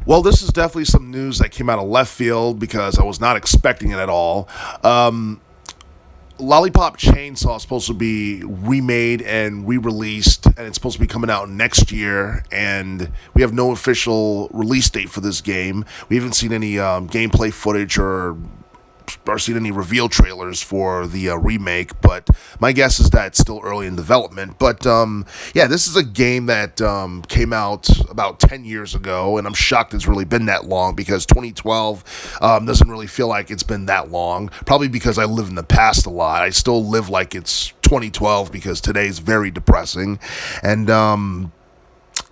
Well, this is definitely some news that came out of left field because I was not expecting it at all. Lollipop Chainsaw is supposed to be remade and re-released, and it's supposed to be coming out next year. And we have no official release date for this game. We haven't seen any gameplay footage or seen any reveal trailers for the remake, but my guess is that it's still early in development. But yeah, this is a game that came out about 10 years ago, and I'm shocked it's really been that long because 2012 doesn't really feel like it's been that long. Probably because I live in the past a lot. I still live like it's 2012 because today is very depressing. And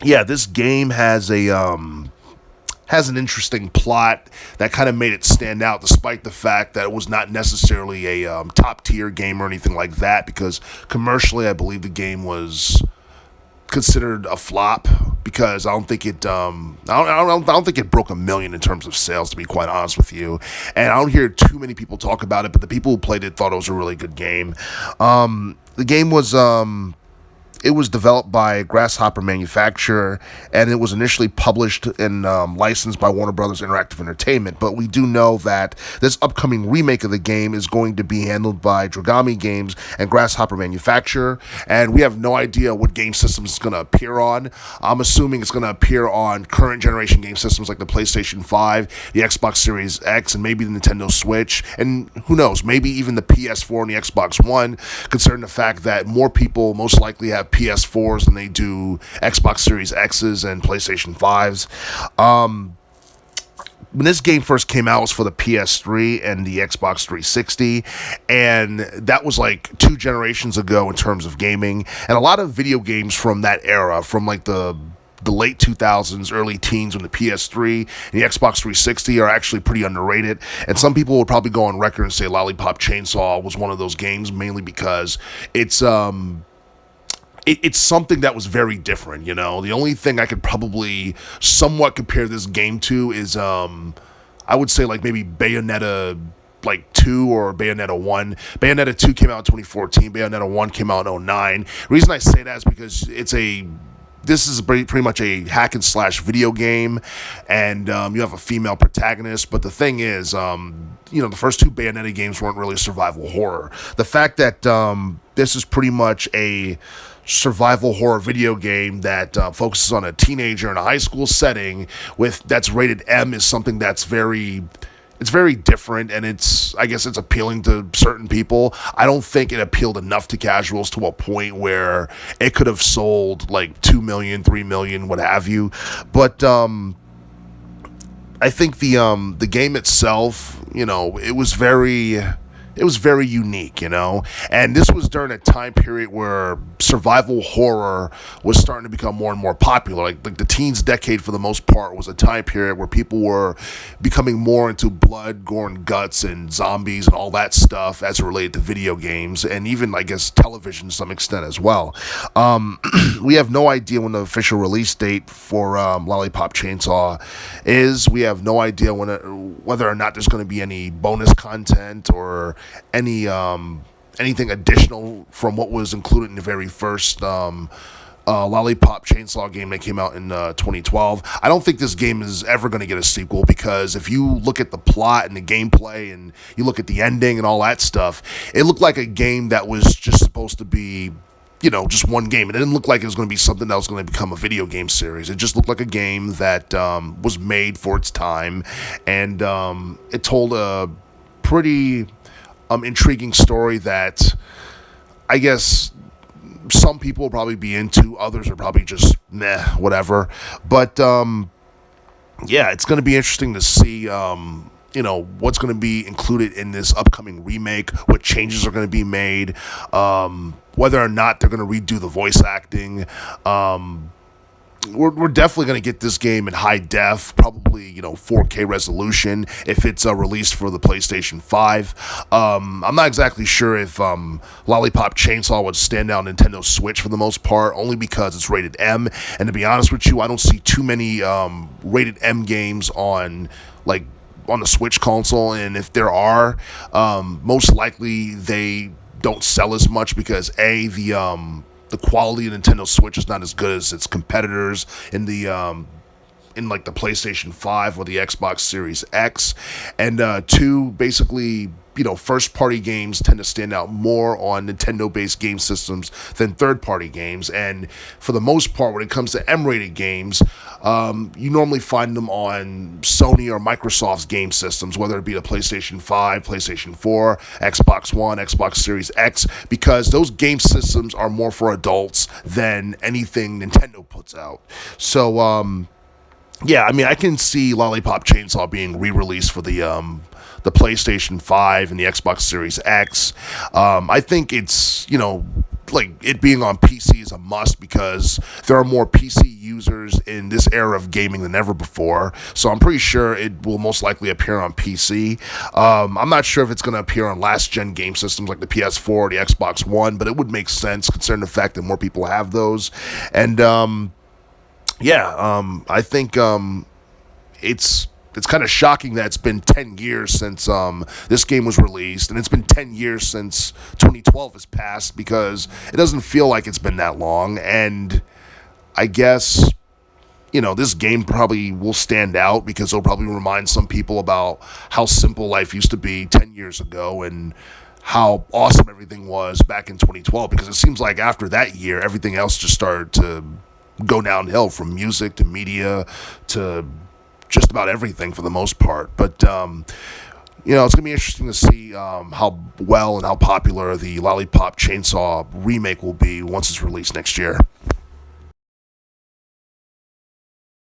yeah, this game has an interesting plot that kind of made it stand out, despite the fact that it was not necessarily a top tier game or anything like that. Because commercially, I believe the game was considered a flop because I don't think it broke 1 million in terms of sales, to be quite honest with you. And I don't hear too many people talk about it, but the people who played it thought it was a really good game. The game was. It was developed by Grasshopper Manufacturer, and it was initially published and licensed by Warner Brothers Interactive Entertainment. But we do know that this upcoming remake of the game is going to be handled by Dragami Games and Grasshopper Manufacturer, and we have no idea what game systems it's going to appear on. I'm assuming it's going to appear on current generation game systems like the PlayStation 5, the Xbox Series X, and maybe the Nintendo Switch, and who knows, maybe even the PS4 and the Xbox One, considering the fact that more people most likely have PS4s than they do Xbox Series X's and PlayStation 5s. When this game first came out, it was for the PS3 and the Xbox 360, and that was like 2 generations ago in terms of gaming. And a lot of video games from that era, from like the late 2000s, early teens, when the PS3 and the Xbox 360 are actually pretty underrated. And some people would probably go on record and say Lollipop Chainsaw was one of those games, mainly because it's something that was very different, you know. The only thing I could probably somewhat compare this game to is, I would say like maybe Bayonetta like 2 or Bayonetta 1. Bayonetta 2 came out in 2014. Bayonetta 1 came out in 2009. The reason I say that is because this is pretty much a hack and slash video game, and you have a female protagonist. But the thing is, the first 2 Bayonetta games weren't really survival horror. The fact that this is pretty much a survival horror video game that focuses on a teenager in a high school setting that's rated M is something that's very different, and I guess it's appealing to certain people. I don't think it appealed enough to casuals to a point where it could have sold like 2 million, 3 million, what have you. But I think the game itself, it was very unique, and this was during a time period where survival horror was starting to become more and more popular. Like the teens decade, for the most part, was a time period where people were becoming more into blood, gore, and guts, and zombies, and all that stuff as it related to video games, and even, I guess, television to some extent as well. We have no idea when the official release date for Lollipop Chainsaw is. We have no idea whether or not there's going to be any bonus content or anything additional from what was included in the very first Lollipop Chainsaw game that came out in 2012. I don't think this game is ever going to get a sequel, because if you look at the plot and the gameplay and you look at the ending and all that stuff, it looked like a game that was just supposed to be just one game. It didn't look like it was going to be something that was going to become a video game series. It just looked like a game that was made for its time, and it told a pretty intriguing story that I guess some people will probably be into, others are probably just meh, whatever. But yeah, it's going to be interesting to see what's going to be included in this upcoming remake, what changes are going to be made, whether or not they're going to redo the voice acting. We're definitely going to get this game in high def, probably 4K resolution if it's released for the PlayStation 5. I'm not exactly sure if Lollipop Chainsaw would stand out on Nintendo Switch for the most part, only because it's rated M. And to be honest with you, I don't see too many rated M games on the Switch console, and if there are, most likely they don't sell as much because the quality of Nintendo Switch is not as good as its competitors in the in like the PlayStation 5 or the Xbox Series X. And two, basically, first party games tend to stand out more on Nintendo based game systems than third party games. And for the most part, when it comes to M rated games, you normally find them on Sony or Microsoft's game systems, whether it be the PlayStation 5, PlayStation 4, Xbox One, Xbox Series X, because those game systems are more for adults than anything Nintendo puts out. So, yeah, I mean, I can see Lollipop Chainsaw being re-released for the PlayStation 5 and the Xbox Series X. I think it's, like it being on PC is a must because there are more PC users in this era of gaming than ever before. So I'm pretty sure it will most likely appear on PC. I'm not sure if it's going to appear on last gen game systems like the PS4 or the Xbox One, but it would make sense considering the fact that more people have those. And I think it's kind of shocking that it's been 10 years since this game was released, and it's been 10 years since 2012 has passed, because it doesn't feel like it's been that long. And I guess, this game probably will stand out because it'll probably remind some people about how simple life used to be 10 years ago and how awesome everything was back in 2012, because it seems like after that year, everything else just started to go downhill, from music to media to just about everything for the most part. But it's going to be interesting to see how well and how popular the Lollipop Chainsaw remake will be once it's released next year.